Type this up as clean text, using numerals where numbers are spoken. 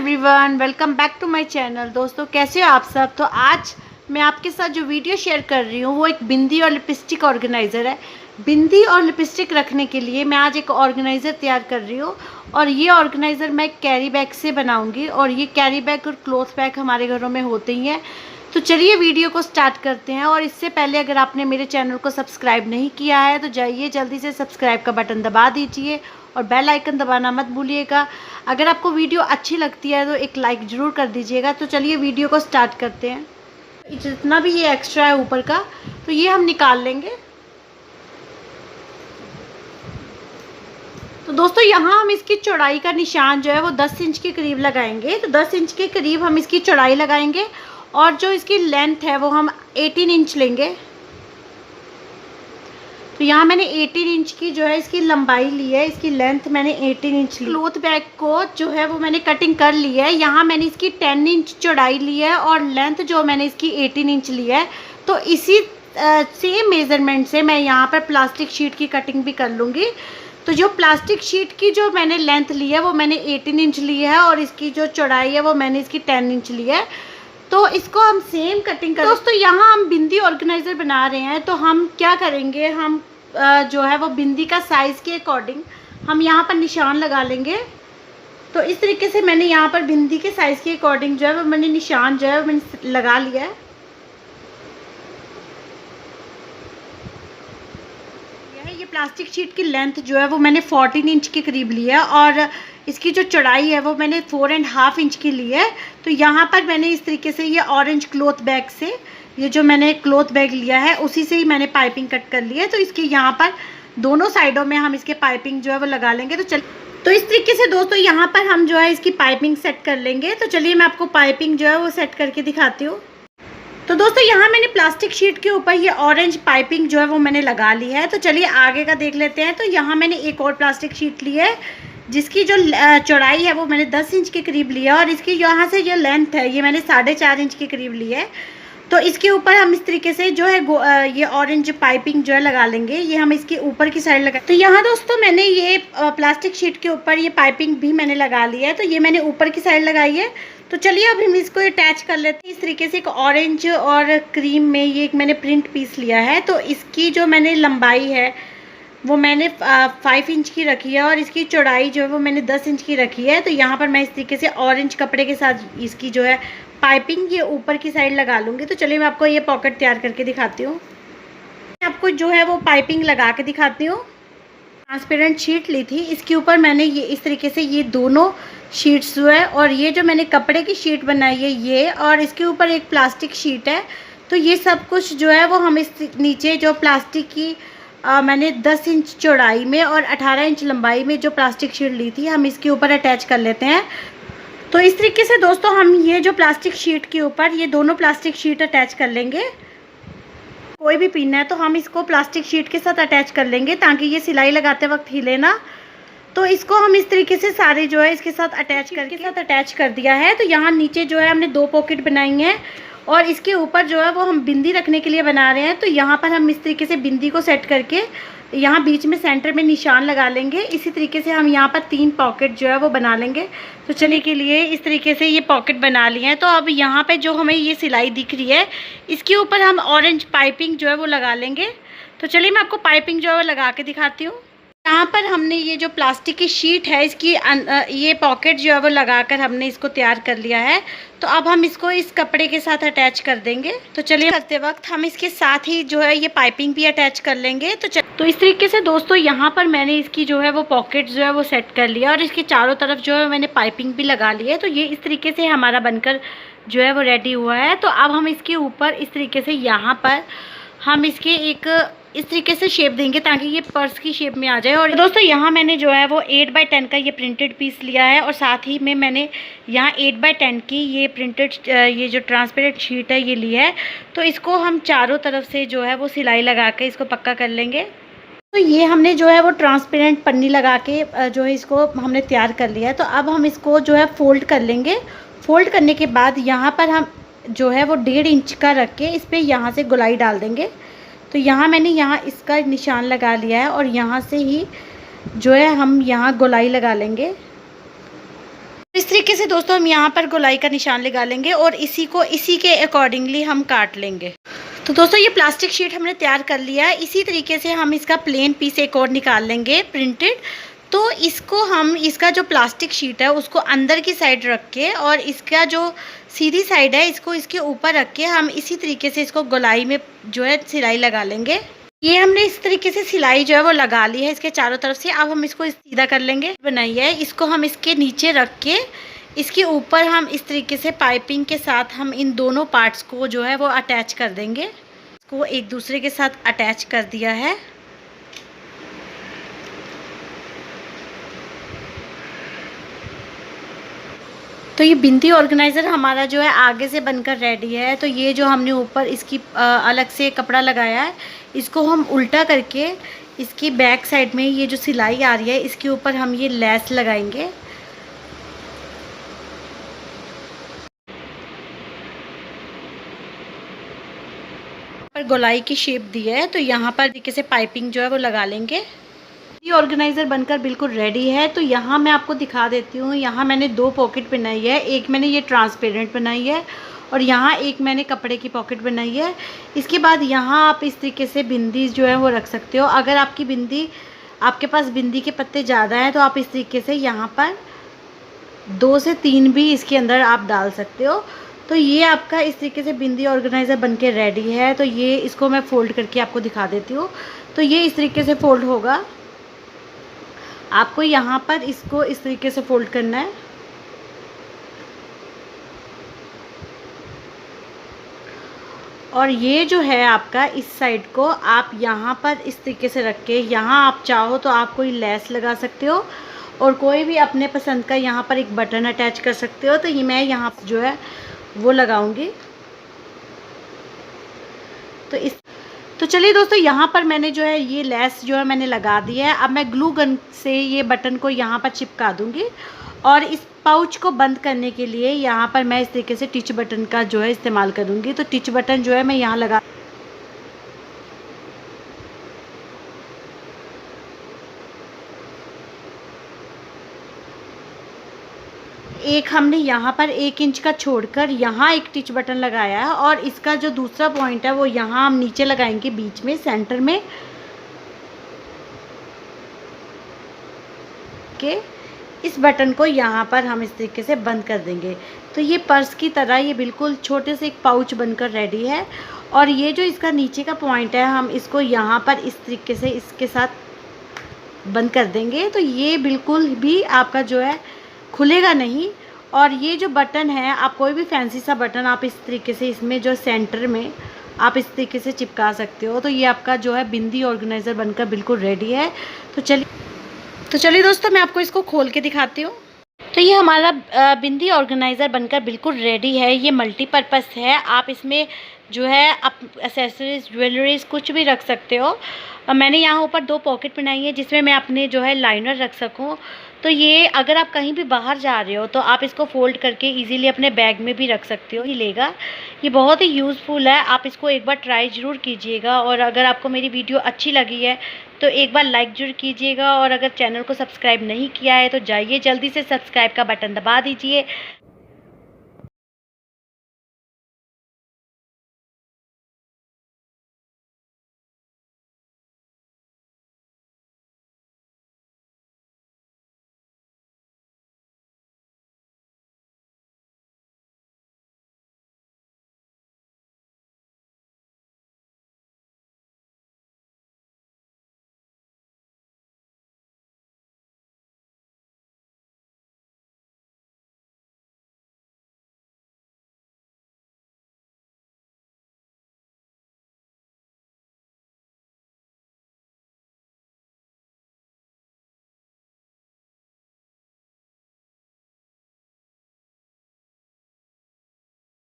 Everyone, welcome back to my channel. दोस्तों कैसे हो आप सब। तो आज मैं आपके साथ जो वीडियो शेयर कर रही हूँ वो एक बिंदी और लिपस्टिक ऑर्गेनाइज़र है। बिंदी और लिपस्टिक रखने के लिए मैं आज एक ऑर्गेनाइज़र तैयार कर रही हूँ और ये ऑर्गेनाइज़र मैं कैरी बैग से बनाऊँगी और ये कैरी बैग और क्लॉथ बैग हमारे घरों में होते ही हैं। तो चलिए वीडियो को स्टार्ट करते हैं। और इससे पहले अगर आपने मेरे चैनल को सब्सक्राइब नहीं किया है तो जाइए जल्दी से सब्सक्राइब का बटन दबा दीजिए और बेल आइकन दबाना मत भूलिएगा। अगर आपको वीडियो अच्छी लगती है तो एक लाइक ज़रूर कर दीजिएगा। तो चलिए वीडियो को स्टार्ट करते हैं। जितना भी ये एक्स्ट्रा है ऊपर का तो ये हम निकाल लेंगे। तो दोस्तों यहाँ हम इसकी चौड़ाई का निशान जो है वो 10 इंच के करीब लगाएंगे। तो 10 इंच के करीब हम इसकी चौड़ाई लगाएंगे और जो इसकी लेंथ है वो हम 18 इंच लेंगे। तो यहाँ मैंने 18 इंच की जो है इसकी लंबाई ली है, इसकी लेंथ मैंने 18 इंच ली। क्लॉथ बैग को जो है वो मैंने कटिंग कर ली है। यहाँ मैंने इसकी 10 इंच चौड़ाई ली है और लेंथ जो मैंने इसकी 18 इंच ली है। तो इसी सेम मेज़रमेंट से मैं यहाँ पर प्लास्टिक शीट की कटिंग भी कर लूँगी। तो जो प्लास्टिक शीट की जो मैंने लेंथ ली है वो मैंने 18 इंच ली है और इसकी जो चौड़ाई है वो मैंने इसकी 10 इंच ली है। तो इसको हम सेम कटिंग कर। दोस्तों यहाँ हम बिंदी ऑर्गेनाइज़र बना रहे हैं तो हम क्या करेंगे, हम जो है वो बिंदी का साइज़ के अकॉर्डिंग हम यहाँ पर निशान लगा लेंगे। तो इस तरीके से मैंने यहाँ पर बिंदी के साइज़ के अकॉर्डिंग जो है वो मैंने निशान जो है वो मैंने लगा लिया है। ये प्लास्टिक शीट की लेंथ जो है वो मैंने 14 इंच के करीब ली है और इसकी जो चौड़ाई है वो मैंने 4.5 इंच की ली है। तो यहाँ पर मैंने इस तरीके से ये ऑरेंज क्लॉथ बैग से, ये जो मैंने क्लॉथ बैग लिया है उसी से ही मैंने पाइपिंग कट कर ली है। तो इसकी यहाँ पर दोनों साइडों में हम इसके पाइपिंग जो है वो लगा लेंगे। तो इस तरीके से दोस्तों यहाँ पर हम जो है इसकी पाइपिंग सेट कर लेंगे। तो चलिए मैं आपको पाइपिंग जो है वो सेट करके दिखाती हूँ। तो दोस्तों यहाँ मैंने प्लास्टिक शीट के ऊपर ये ऑरेंज पाइपिंग जो है वो मैंने लगा ली है। तो चलिए आगे का देख लेते हैं। तो यहाँ मैंने एक और प्लास्टिक शीट ली है जिसकी जो चौड़ाई है वो मैंने 10 इंच के करीब लिया और इसकी यहाँ से जो लेंथ है ये मैंने 4.5 इंच के करीब ली है। तो इसके ऊपर हम इस तरीके से जो है ये ऑरेंज पाइपिंग जो है लगा लेंगे। ये हम इसके ऊपर की साइड लगा। तो यहाँ दोस्तों मैंने ये प्लास्टिक शीट के ऊपर ये पाइपिंग भी मैंने लगा ली है। तो ये मैंने ऊपर की साइड लगाई है। तो चलिए अब हम इसको अटैच कर लेते हैं। इस तरीके से एक ऑरेंज और क्रीम में ये एक मैंने प्रिंट पीस लिया है। तो इसकी जो मैंने लंबाई है वो मैंने 5 इंच की रखी है और इसकी चौड़ाई जो है वो मैंने 10 इंच की रखी है। तो यहाँ पर मैं इस तरीके से ऑरेंज कपड़े के साथ इसकी जो है पाइपिंग ये ऊपर की साइड लगा लूँगी। तो चलिए मैं आपको ये पॉकेट तैयार करके दिखाती हूँ। आपको जो है वो पाइपिंग लगा के दिखाती हूँ। ट्रांसपेरेंट शीट ली थी, इसके ऊपर मैंने ये इस तरीके से ये दोनों शीट्स जो है और ये जो मैंने कपड़े की शीट बनाई है ये, और इसके ऊपर एक प्लास्टिक शीट है। तो ये सब कुछ जो है वो हम इस नीचे जो प्लास्टिक की मैंने 10 इंच चौड़ाई में और 18 इंच लंबाई में जो प्लास्टिक शीट ली थी हम इसके ऊपर अटैच कर लेते हैं। तो इस तरीके से दोस्तों हम ये जो प्लास्टिक शीट के ऊपर ये दोनों प्लास्टिक शीट अटैच कर लेंगे। कोई भी पिन है तो हम इसको प्लास्टिक शीट के साथ अटैच कर लेंगे ताकि ये सिलाई लगाते वक्त हिले ना। तो इसको हम इस तरीके से सारे जो है इसके साथ अटैच कर दिया है। तो यहाँ नीचे जो है हमने 2 पॉकेट बनाई हैं और इसके ऊपर जो है वो हम बिंदी रखने के लिए बना रहे हैं। तो यहाँ पर हम इस तरीके से बिंदी को सेट करके यहाँ बीच में सेंटर में निशान लगा लेंगे। इसी तरीके से हम यहाँ पर 3 पॉकेट जो है वो बना लेंगे। तो चलिए के लिए इस तरीके से ये पॉकेट बना लिए हैं। तो अब यहाँ पे जो हमें ये सिलाई दिख रही है इसके ऊपर हम ऑरेंज पाइपिंग जो है वो लगा लेंगे। तो चलिए मैं आपको पाइपिंग जो है वो लगा के दिखाती हूँ। यहाँ पर हमने ये जो प्लास्टिक की शीट है इसकी ये पॉकेट जो है वो लगाकर हमने इसको तैयार कर लिया है। तो अब हम इसको इस कपड़े के साथ अटैच कर देंगे। तो चलिए करते वक्त हम इसके साथ ही जो है ये पाइपिंग भी अटैच कर लेंगे। तो इस तरीके से दोस्तों यहाँ पर मैंने इसकी जो है वो पॉकेट जो है वो सेट कर लिया और इसके चारों तरफ जो है मैंने पाइपिंग भी लगा ली है। तो ये इस तरीके से हमारा बनकर जो है वो रेडी हुआ है। तो अब हम इसके ऊपर इस तरीके से यहाँ पर हम इसके एक इस तरीके से शेप देंगे ताकि ये पर्स की शेप में आ जाए। और दोस्तों यहाँ मैंने जो है वो 8x10 का ये प्रिंटेड पीस लिया है और साथ ही में मैंने यहाँ 8x10 की ये प्रिंटेड ये जो ट्रांसपेरेंट शीट है ये ली है। तो इसको हम चारों तरफ से जो है वो सिलाई लगा के इसको पक्का कर लेंगे। तो ये हमने जो है वो ट्रांसपेरेंट पन्नी लगा के जो है इसको हमने तैयार कर लिया है। तो अब हम इसको जो है फ़ोल्ड कर लेंगे। फ़ोल्ड करने के बाद यहाँ पर हम जो है वो 1.5 इंच का रख के इस पर यहाँ से गोलाई डाल देंगे। तो यहाँ मैंने यहाँ इसका निशान लगा लिया है और यहाँ से ही जो है हम यहाँ गोलाई लगा लेंगे। इस तरीके से दोस्तों हम यहाँ पर गोलाई का निशान लगा लेंगे और इसी के अकॉर्डिंगली हम काट लेंगे। तो दोस्तों ये प्लास्टिक शीट हमने तैयार कर लिया है। इसी तरीके से हम इसका प्लेन पीस एक और निकाल लेंगे प्रिंटेड। तो इसका जो प्लास्टिक शीट है उसको अंदर की साइड रख के और इसका जो सीधी साइड है इसको इसके ऊपर रख के हम इसी तरीके से इसको गोलाई में जो है सिलाई लगा लेंगे। ये हमने इस तरीके से सिलाई जो है वो लगा ली है इसके चारों तरफ से। अब हम इसको सीधा कर लेंगे। बनाई है इसको हम इसके नीचे रख के इसके ऊपर हम इस तरीके से पाइपिंग के साथ हम इन दोनों पार्ट्स को जो है वो अटैच कर देंगे। इसको एक दूसरे के साथ अटैच कर दिया है। तो ये बिंदी ऑर्गेनाइज़र हमारा जो है आगे से बनकर रेडी है। तो ये जो हमने ऊपर इसकी अलग से कपड़ा लगाया है इसको हम उल्टा करके इसकी बैक साइड में ये जो सिलाई आ रही है इसके ऊपर हम ये लेस लगाएंगे। पर गोलाई की शेप दी है तो यहाँ पर तरीके से पाइपिंग जो है वो लगा लेंगे। ये ऑर्गेनाइज़र बनकर बिल्कुल रेडी है। तो यहाँ मैं आपको दिखा देती हूँ। यहाँ मैंने 2 पॉकेट बनाई है। एक मैंने ये ट्रांसपेरेंट बनाई है और यहाँ एक मैंने कपड़े की पॉकेट बनाई है। इसके बाद यहाँ आप इस तरीके से बिंदी जो है वो रख सकते हो। अगर आपके पास बिंदी के पत्ते ज़्यादा हैं तो आप इस तरीके से यहाँ पर 2 से 3 भी इसके अंदर आप डाल सकते हो। तो ये आपका इस तरीके से बिंदी ऑर्गेनाइज़र बनके रेडी है। तो ये इसको मैं फ़ोल्ड करके आपको दिखा देती हूँ। तो ये इस तरीके से फ़ोल्ड होगा। आपको यहाँ पर इसको इस तरीके से फ़ोल्ड करना है और ये जो है आपका इस साइड को आप यहाँ पर इस तरीके से रख के यहाँ आप चाहो तो आप कोई लेस लगा सकते हो और कोई भी अपने पसंद का यहाँ पर एक बटन अटैच कर सकते हो। तो ये मैं यहाँ जो है वो लगाऊंगी। तो चलिए दोस्तों यहाँ पर मैंने जो है ये लेस जो है मैंने लगा दी है। अब मैं ग्लू गन से ये बटन को यहाँ पर चिपका दूँगी और इस पाउच को बंद करने के लिए यहाँ पर मैं इस तरीके से टिच बटन का जो है इस्तेमाल करूँगी। तो टिच बटन जो है मैं यहाँ लगा एक हमने यहाँ पर 1 इंच का छोड़कर यहाँ एक टिच बटन लगाया है और इसका जो दूसरा पॉइंट है वो यहाँ हम नीचे लगाएंगे बीच में सेंटर में के इस बटन को यहाँ पर हम इस तरीके से बंद कर देंगे। तो ये पर्स की तरह ये बिल्कुल छोटे से एक पाउच बनकर रेडी है। और ये जो इसका नीचे का पॉइंट है हम इसको यहाँ पर इस तरीके से इसके साथ बंद कर देंगे। तो ये बिल्कुल भी आपका जो है खुलेगा नहीं। और ये जो बटन है आप कोई भी फैंसी सा बटन आप इस तरीके से इसमें जो सेंटर में आप इस तरीके से चिपका सकते हो। तो ये आपका जो है बिंदी ऑर्गेनाइज़र बनकर बिल्कुल रेडी है। तो चलिए दोस्तों मैं आपको इसको खोल के दिखाती हूँ। तो ये हमारा बिंदी ऑर्गेनाइज़र बनकर बिल्कुल रेडी है। ये मल्टीपर्पज़ है। आप इसमें जो है आप एसेसरीज ज्वेलरीज कुछ भी रख सकते हो। मैंने यहाँ ऊपर 2 पॉकेट बनाई है जिसमें मैं अपने जो है लाइनर रख सकूँ। तो ये अगर आप कहीं भी बाहर जा रहे हो तो आप इसको फ़ोल्ड करके इजीली अपने बैग में भी रख सकते हो। ही लेगा ये बहुत ही यूज़फुल है। आप इसको एक बार ट्राई ज़रूर कीजिएगा और अगर आपको मेरी वीडियो अच्छी लगी है तो एक बार लाइक ज़रूर कीजिएगा और अगर चैनल को सब्सक्राइब नहीं किया है तो जाइए जल्दी से सब्सक्राइब का बटन दबा दीजिए